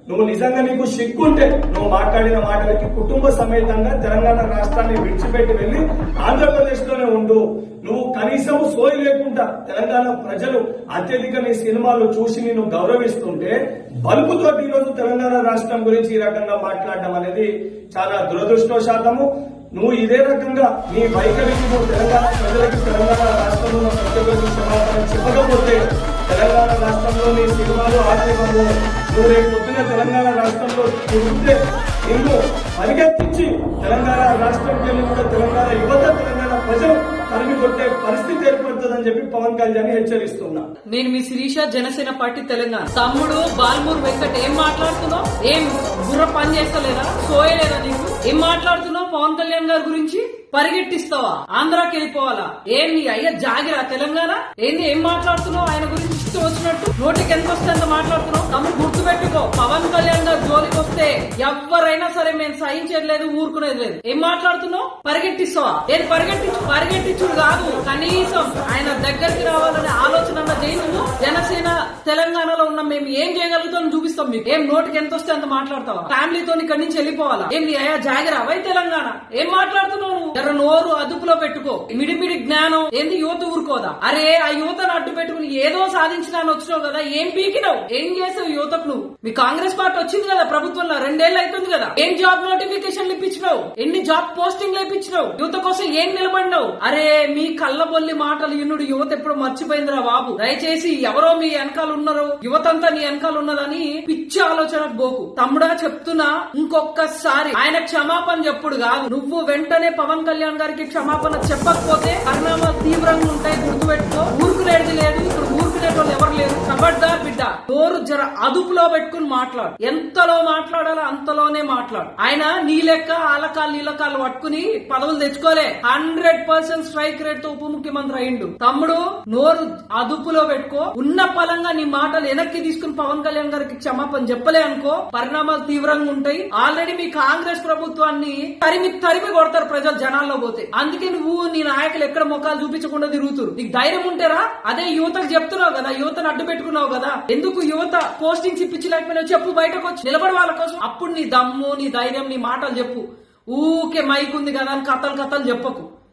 నువ్వు నిజంగా నీకు సిగ్గుంటే నువ్వు మాట్లాడిన మాటలకి కుటుంబ సమేతంగా తెలంగాణ రాష్ట్రాన్ని విడిచిపెట్టి వెళ్లి ఆంధ్రప్రదేశ్ లోనే ఉండు. నువ్వు కనీసం సోయి లేకుండా తెలంగాణ ప్రజలు అత్యధిక నీ సినిమాలు చూసి నేను గౌరవిస్తుంటే బలుపుతోటి ఈరోజు తెలంగాణ రాష్ట్రం గురించి ఈ రకంగా మాట్లాడడం అనేది చాలా దురదృష్టవశాతము. నువ్వు ఇదే రకంగా నీ వైఖరికి నువ్వు తెలంగాణ ప్రజలకి తెలంగాణ రాష్ట్రంలో ప్రతి ఒక్కరికి క్షమాపణ చెప్పకపోతే తెలంగాణ రాష్ట్రంలో నీ సినిమాలు ఆశ్రమము నువ్వు రేపు పొద్దున తెలంగాణ రాష్ట్రంలో తిరిగితే నిన్ను పరిగెత్తించి తెలంగాణ రాష్ట్రంకి వెళ్ళి కూడా తెలంగాణ యువత తెలంగాణ ప్రజలు తరిమి కొట్టే పరిస్థితి ఏర్పడుతుందని చెప్పి పవన్ కళ్యాణ్ హెచ్చరిస్తున్నా. నేను మీ శిరీష, జనసేన పార్టీ తెలంగాణ. తమ్ముడు బాల్మూర్ వెంకట్ ఏం మాట్లాడుతున్నావు? ఏం బుర్ర పని చేస్తలేదా? సోయలేదా నీకు? ఏం మాట్లాడుతున్నావు పవన్ కళ్యాణ్ గారి గురించి? పరిగెట్టిస్తావా? ఆంధ్రాకి వెళ్ళిపోవాలా? ఏం నీ అయ్యా జాగిరా తెలంగాణ? ఏంది ఏం మాట్లాడుతున్నావు? ఆయన గురించి ఇష్టం వచ్చినట్టు నోటికి ఎంత వస్తే అంత మాట్లాడుతున్నావు. తమ్ముడు గుర్తుపెట్టుకో, పవన్ కళ్యాణ్ గారు జోలికి వస్తే ఎవరైనా సరే మేము సహించేది ఊరుకునేది లేదు. ఏం మాట్లాడుతున్నావు? పరిగెట్టిస్తావా? ఏది పరిగెట్టించుడు కాదు, కనీసం ఆయన దగ్గరికి రావాలనే ఆలోచన చేయి. నువ్వు జనసేన తెలంగాణలో ఉన్న మేము ఏం చేయగలుగుతాం చూపిస్తాం మీకు. ఏం నోటికి ఎంత వస్తే అంత మాట్లాడతావా? ఫ్యామిలీతో ఇక్కడి నుంచి వెళ్ళిపోవాలా? ఏం నీ అయ్యా జాగిరా వై తెలంగాణ? ఏం మాట్లాడుతున్నావు? జర నోరు అదుపులో పెట్టుకో. మిడిమిడి జ్ఞానం ఏంది? యువత ఊరుకోదా? అరే ఆ యువతను అడ్డు పెట్టుకుని ఏదో సాధించడానికి వచ్చినావు కదా, ఏం పీకినావు? ఏం చేసావు యువతకు నువ్వు? మీ కాంగ్రెస్ పార్టీ వచ్చింది కదా ప్రభుత్వంలో, 2 ఏళ్ళు అవుతుంది కదా. ఏం జాబ్ నోటిఫికేషన్లు ఇప్పించినావు? ఎన్ని జాబ్ పోస్టింగ్లు ఇప్పించినావు? యువత కోసం ఏం నిలబడినావు? అరే మీ కళ్ళబొల్లి మాటలు ఇన్నుడు యువత ఎప్పుడు మర్చిపోయిందిరా బాబు. దయచేసి ఎవరో మీ వెనకాల ఉన్నారు, యువతంతా నీ వెనకాల ఉన్నదని పిచ్చి ఆలోచనకు పోకు. తమ్ముడా చెప్తున్నా, ఇంకొకసారి ఆయన క్షమాపణ చెప్పుడు కాదు, నువ్వు వెంటనే పవన్ కళ్యాణ్ గారికి క్షమాపణ చెప్పకపోతే పరిణామాలు తీవ్రంగా ఉంటాయి. గుర్తుపెట్టుకో. ఊరుకునేది లేదు, ఇక్కడ ఊరుకునేటోళ్ళు ఎవరు లేరు. ఖబర్దార్ బిడ్డ, నోరు జర అదుపులో పెట్టుకుని మాట్లాడు. ఎంతలో మాట్లాడాలో అంతలోనే మాట్లాడు. ఆయన నీ లెక్క ఆలకాలు నీలకాలు పట్టుకుని పదవులు తెచ్చుకోలే. 100% స్ట్రైక్ రేట్ తో ఉప ముఖ్యమంత్రి అయిండు. తమ్ముడు నోరు అదుపులో పెట్టుకో. ఉన్న పలంగా నీ మాటలు వెనక్కి తీసుకుని పవన్ కళ్యాణ్ గారికి క్షమాపణ చెప్పలే అనుకో, పరిణామాలు తీవ్రంగా ఉంటాయి. ఆల్రెడీ మీ కాంగ్రెస్ ప్రభుత్వాన్ని తరిమి కొడతారు ప్రజలు జనాల్లో పోతే. అందుకే నువ్వు నీ నాయకులు ఎక్కడ ముఖాలు చూపించకుండా తిరుగుతురు. నీకు ధైర్యం ఉంటేరా? అదే యువతకు చెప్తున్నావు కదా, యువతను అడ్డు పెట్టుకున్నావు కదా. ఎందుకు యువత పోస్టింగ్స్ ఇప్పించలేకపోయినా చెప్పు, బయటకు వచ్చి నిలబడి వాళ్ళ కోసం. అప్పుడు నీ దమ్ము, నీ ధైర్యం, నీ మాటలు చెప్పు. ఊకే మైక్ ఉంది కదా అని కథలు చెప్పకు.